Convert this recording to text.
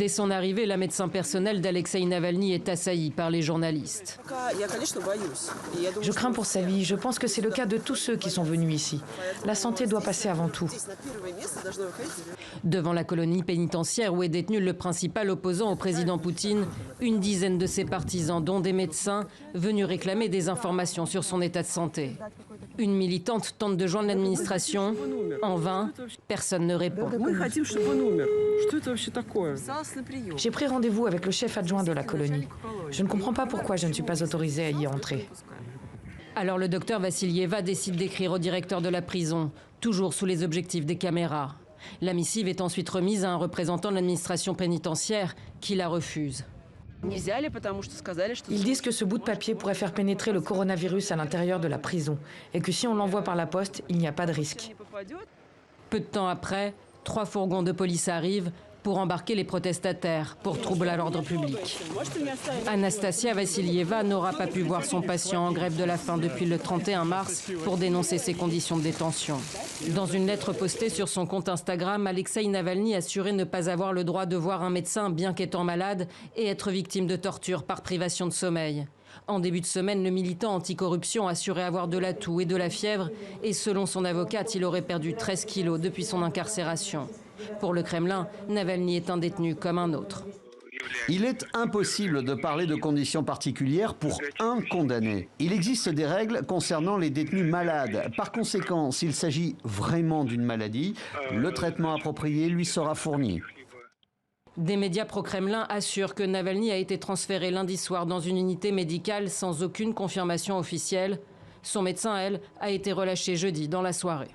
Dès son arrivée, la médecin personnelle d'Alexeï Navalny est assaillie par les journalistes. Je crains pour sa vie. Je pense que c'est le cas de tous ceux qui sont venus ici. La santé doit passer avant tout. Devant la colonie pénitentiaire où est détenu le principal opposant au président Poutine, une dizaine de ses partisans, dont des médecins, venus réclamer des informations sur son état de santé. Une militante tente de joindre l'administration. En vain, personne ne répond. J'ai pris rendez-vous avec le chef adjoint de la colonie. Je ne comprends pas pourquoi je ne suis pas autorisée à y entrer. Alors le docteur Vassilieva décide d'écrire au directeur de la prison, toujours sous les objectifs des caméras. La missive est ensuite remise à un représentant de l'administration pénitentiaire qui la refuse. Ils disent que ce bout de papier pourrait faire pénétrer le coronavirus à l'intérieur de la prison et que si on l'envoie par la poste, il n'y a pas de risque. Peu de temps après, 3 fourgons de police arrivent pour embarquer les protestataires pour trouble à l'ordre public. Anastasia Vassilieva n'aura pas pu voir son patient en grève de la faim depuis le 31 mars pour dénoncer ses conditions de détention. Dans une lettre postée sur son compte Instagram, Alexeï Navalny assurait ne pas avoir le droit de voir un médecin bien qu'étant malade et être victime de torture par privation de sommeil. En début de semaine, le militant anticorruption assurait avoir de la toux et de la fièvre et selon son avocate, il aurait perdu 13 kilos depuis son incarcération. Pour le Kremlin, Navalny est un détenu comme un autre. Il est impossible de parler de conditions particulières pour un condamné. Il existe des règles concernant les détenus malades. Par conséquent, s'il s'agit vraiment d'une maladie, le traitement approprié lui sera fourni. Des médias pro-Kremlin assurent que Navalny a été transféré lundi soir dans une unité médicale sans aucune confirmation officielle. Son médecin, elle, a été relâché jeudi dans la soirée.